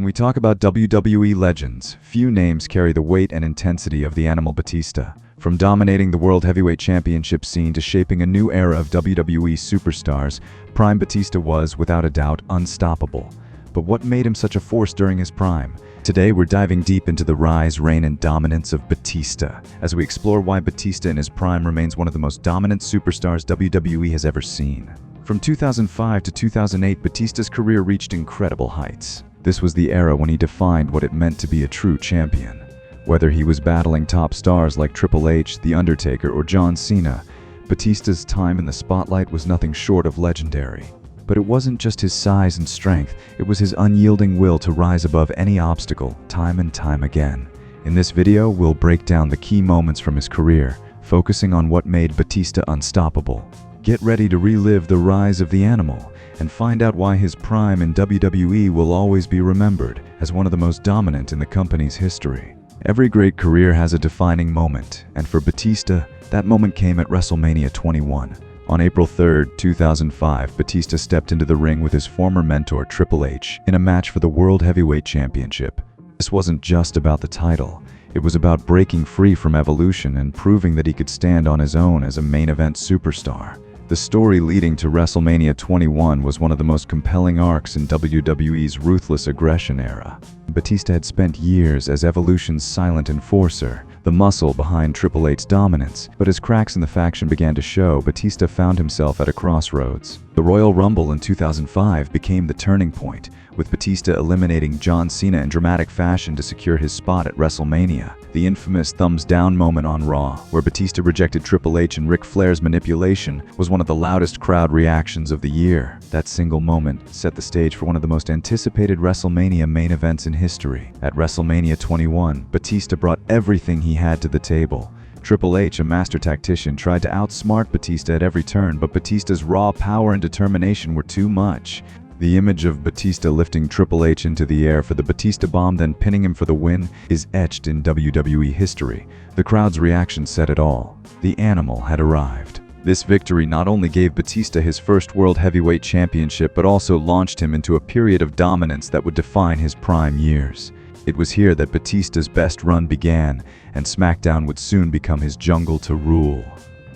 we talk about WWE legends, few names carry the weight and intensity of the Animal Batista. From dominating the World Heavyweight Championship scene to shaping a new era of WWE superstars, Prime Batista was, without a doubt, unstoppable. But what made him such a force during his prime? Today, we're diving deep into the rise, reign, and dominance of Batista, as we explore why Batista in his prime remains one of the most dominant superstars WWE has ever seen. From 2005 to 2008, Batista's career reached incredible heights. This was the era when he defined what it meant to be a true champion. Whether he was battling top stars like Triple H, The Undertaker, or John Cena, Batista's time in the spotlight was nothing short of legendary. But it wasn't just his size and strength, it was his unyielding will to rise above any obstacle, time and time again. In this video, we'll break down the key moments from his career, focusing on what made Batista unstoppable. Get ready to relive the rise of the Animal, and find out why his prime in WWE will always be remembered as one of the most dominant in the company's history. Every great career has a defining moment, and for Batista, that moment came at WrestleMania 21. On April 3, 2005, Batista stepped into the ring with his former mentor Triple H in a match for the World Heavyweight Championship. This wasn't just about the title. It was about breaking free from evolution and proving that he could stand on his own as a main event superstar. The story leading to WrestleMania 21 was one of the most compelling arcs in WWE's ruthless aggression era. Batista had spent years as Evolution's silent enforcer, the muscle behind Triple H's dominance, but as cracks in the faction began to show, Batista found himself at a crossroads. The Royal Rumble in 2005 became the turning point, with Batista eliminating John Cena in dramatic fashion to secure his spot at WrestleMania. The infamous thumbs-down moment on Raw, where Batista rejected Triple H and Ric Flair's manipulation, was one of the loudest crowd reactions of the year. That single moment set the stage for one of the most anticipated WrestleMania main events in history. At WrestleMania 21, Batista brought everything he had to the table. Triple H, a master tactician, tried to outsmart Batista at every turn, but Batista's raw power and determination were too much. The image of Batista lifting Triple H into the air for the Batista Bomb, then pinning him for the win, is etched in WWE history. The crowd's reaction said it all. The Animal had arrived. This victory not only gave Batista his first World Heavyweight Championship, but also launched him into a period of dominance that would define his prime years. It was here that Batista's best run began, and SmackDown would soon become his jungle to rule.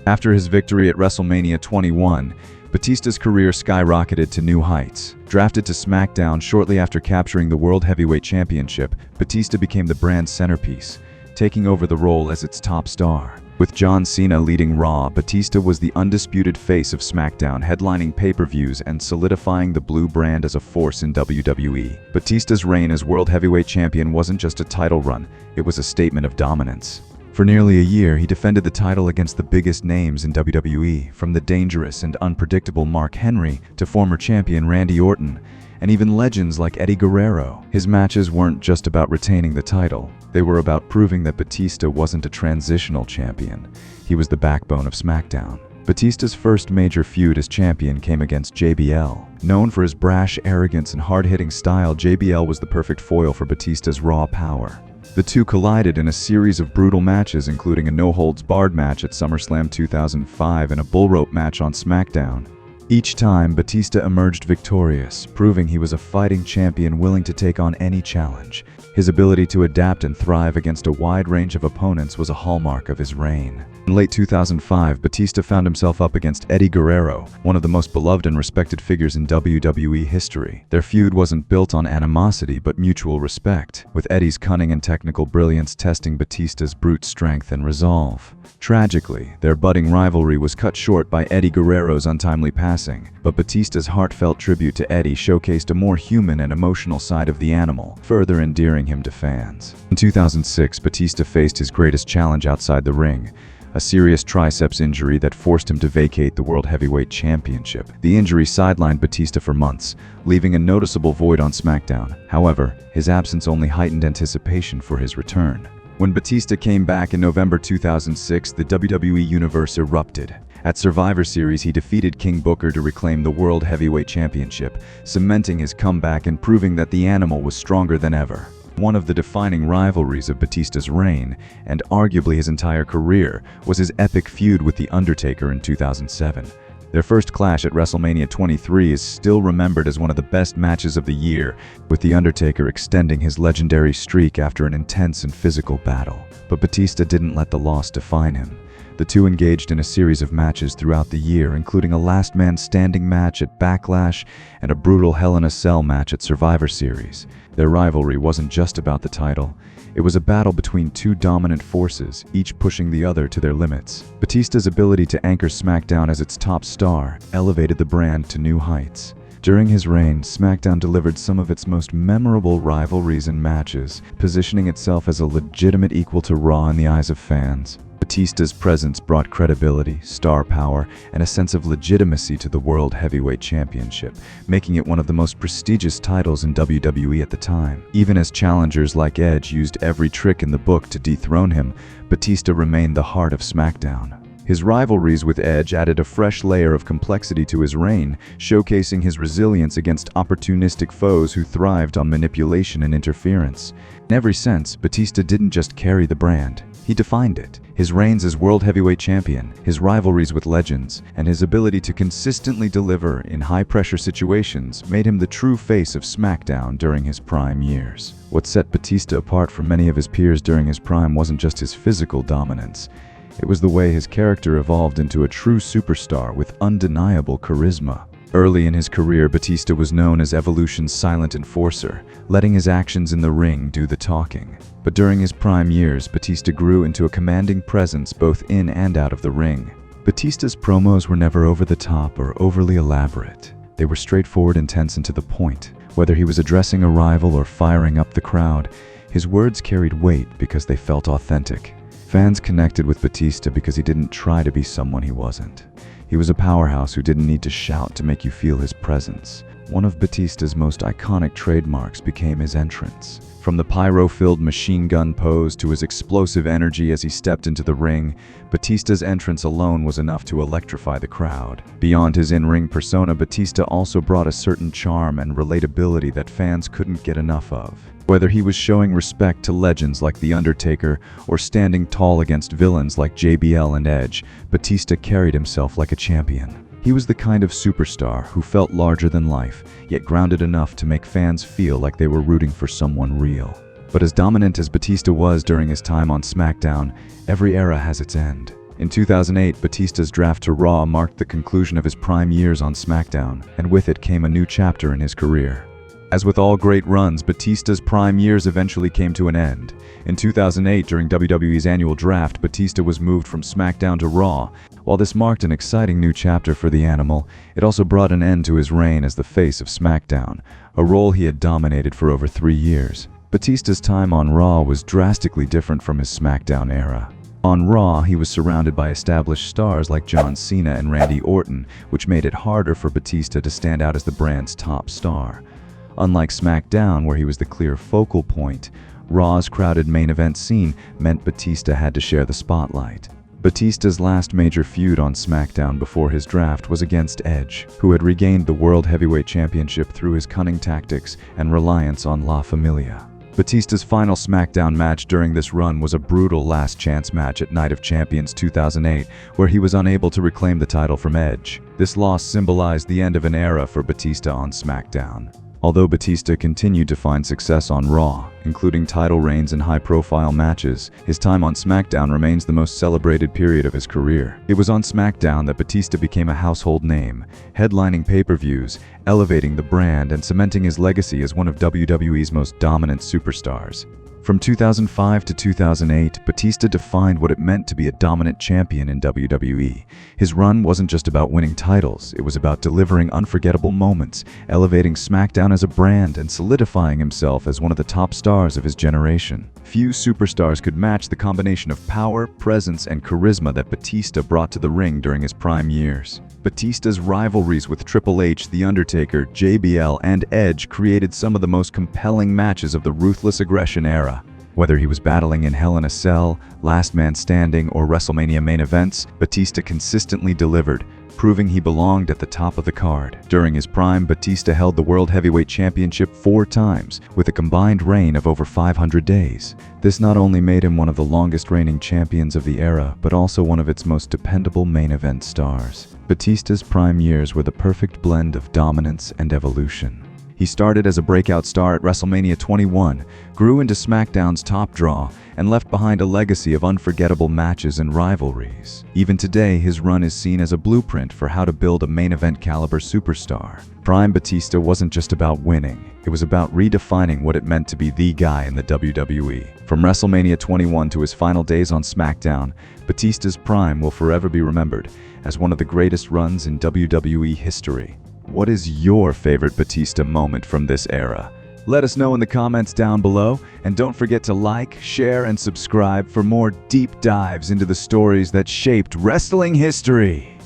After his victory at WrestleMania 21, Batista's career skyrocketed to new heights. Drafted to SmackDown shortly after capturing the World Heavyweight Championship, Batista became the brand's centerpiece, taking over the role as its top star. With John Cena leading Raw, Batista was the undisputed face of SmackDown, headlining pay-per-views and solidifying the blue brand as a force in WWE. Batista's reign as World Heavyweight Champion wasn't just a title run, it was a statement of dominance. For nearly a year, he defended the title against the biggest names in WWE, from the dangerous and unpredictable Mark Henry to former champion Randy Orton, and even legends like Eddie Guerrero. His matches weren't just about retaining the title. They were about proving that Batista wasn't a transitional champion. He was the backbone of SmackDown. Batista's first major feud as champion came against JBL. Known for his brash arrogance and hard-hitting style, JBL was the perfect foil for Batista's raw power. The two collided in a series of brutal matches, including a no-holds-barred match at SummerSlam 2005 and a bull rope match on SmackDown. Each time, Batista emerged victorious, proving he was a fighting champion willing to take on any challenge. His ability to adapt and thrive against a wide range of opponents was a hallmark of his reign. In late 2005, Batista found himself up against Eddie Guerrero, one of the most beloved and respected figures in WWE history. Their feud wasn't built on animosity, but mutual respect, with Eddie's cunning and technical brilliance testing Batista's brute strength and resolve. Tragically, their budding rivalry was cut short by Eddie Guerrero's untimely passing, but Batista's heartfelt tribute to Eddie showcased a more human and emotional side of the Animal, further endearing him to fans. In 2006, Batista faced his greatest challenge outside the ring, a serious triceps injury that forced him to vacate the World Heavyweight Championship. The injury sidelined Batista for months, leaving a noticeable void on SmackDown. However, his absence only heightened anticipation for his return. When Batista came back in November 2006, the WWE Universe erupted. At Survivor Series, he defeated King Booker to reclaim the World Heavyweight Championship, cementing his comeback and proving that the Animal was stronger than ever. One of the defining rivalries of Batista's reign, and arguably his entire career, was his epic feud with The Undertaker in 2007. Their first clash at WrestleMania 23 is still remembered as one of the best matches of the year, with The Undertaker extending his legendary streak after an intense and physical battle. But Batista didn't let the loss define him. The two engaged in a series of matches throughout the year, including a last man standing match at Backlash and a brutal Hell in a Cell match at Survivor Series. Their rivalry wasn't just about the title. It was a battle between two dominant forces, each pushing the other to their limits. Batista's ability to anchor SmackDown as its top star elevated the brand to new heights. During his reign, SmackDown delivered some of its most memorable rivalries and matches, positioning itself as a legitimate equal to Raw in the eyes of fans. Batista's presence brought credibility, star power, and a sense of legitimacy to the World Heavyweight Championship, making it one of the most prestigious titles in WWE at the time. Even as challengers like Edge used every trick in the book to dethrone him, Batista remained the heart of SmackDown. His rivalries with Edge added a fresh layer of complexity to his reign, showcasing his resilience against opportunistic foes who thrived on manipulation and interference. In every sense, Batista didn't just carry the brand, he defined it. His reigns as World Heavyweight Champion, his rivalries with legends, and his ability to consistently deliver in high-pressure situations made him the true face of SmackDown during his prime years. What set Batista apart from many of his peers during his prime wasn't just his physical dominance. It was the way his character evolved into a true superstar with undeniable charisma. Early in his career, Batista was known as Evolution's silent enforcer, letting his actions in the ring do the talking. But during his prime years, Batista grew into a commanding presence both in and out of the ring. Batista's promos were never over the top or overly elaborate. They were straightforward, intense, and to the point. Whether he was addressing a rival or firing up the crowd, his words carried weight because they felt authentic. Fans connected with Batista because he didn't try to be someone he wasn't. He was a powerhouse who didn't need to shout to make you feel his presence. One of Batista's most iconic trademarks became his entrance. From the pyro-filled machine gun pose to his explosive energy as he stepped into the ring, Batista's entrance alone was enough to electrify the crowd. Beyond his in-ring persona, Batista also brought a certain charm and relatability that fans couldn't get enough of. Whether he was showing respect to legends like The Undertaker or standing tall against villains like JBL and Edge, Batista carried himself like a champion. He was the kind of superstar who felt larger than life, yet grounded enough to make fans feel like they were rooting for someone real. But as dominant as Batista was during his time on SmackDown, every era has its end. In 2008, Batista's draft to Raw marked the conclusion of his prime years on SmackDown, and with it came a new chapter in his career. As with all great runs, Batista's prime years eventually came to an end. In 2008, during WWE's annual draft, Batista was moved from SmackDown to Raw. While this marked an exciting new chapter for the Animal, it also brought an end to his reign as the face of SmackDown, a role he had dominated for over 3 years. Batista's time on Raw was drastically different from his SmackDown era. On Raw, he was surrounded by established stars like John Cena and Randy Orton, which made it harder for Batista to stand out as the brand's top star. Unlike SmackDown, where he was the clear focal point, Raw's crowded main event scene meant Batista had to share the spotlight. Batista's last major feud on SmackDown before his draft was against Edge, who had regained the World Heavyweight Championship through his cunning tactics and reliance on La Familia. Batista's final SmackDown match during this run was a brutal last-chance match at Night of Champions 2008, where he was unable to reclaim the title from Edge. This loss symbolized the end of an era for Batista on SmackDown. Although Batista continued to find success on Raw, including title reigns and high-profile matches, his time on SmackDown remains the most celebrated period of his career. It was on SmackDown that Batista became a household name, headlining pay-per-views, elevating the brand, and cementing his legacy as one of WWE's most dominant superstars. From 2005 to 2008, Batista defined what it meant to be a dominant champion in WWE. His run wasn't just about winning titles, it was about delivering unforgettable moments, elevating SmackDown as a brand, and solidifying himself as one of the top stars of his generation. Few superstars could match the combination of power, presence, and charisma that Batista brought to the ring during his prime years. Batista's rivalries with Triple H, The Undertaker, JBL, and Edge created some of the most compelling matches of the Ruthless Aggression era. Whether he was battling in Hell in a Cell, Last Man Standing, or WrestleMania main events, Batista consistently delivered, proving he belonged at the top of the card. During his prime, Batista held the World Heavyweight Championship 4 times, with a combined reign of over 500 days. This not only made him one of the longest reigning champions of the era, but also one of its most dependable main event stars. Batista's prime years were the perfect blend of dominance and evolution. He started as a breakout star at WrestleMania 21, grew into SmackDown's top draw, and left behind a legacy of unforgettable matches and rivalries. Even today, his run is seen as a blueprint for how to build a main event caliber superstar. Prime Batista wasn't just about winning, it was about redefining what it meant to be the guy in the WWE. From WrestleMania 21 to his final days on SmackDown, Batista's prime will forever be remembered as one of the greatest runs in WWE history. What is your favorite Batista moment from this era? Let us know in the comments down below, and don't forget to like, share, and subscribe for more deep dives into the stories that shaped wrestling history.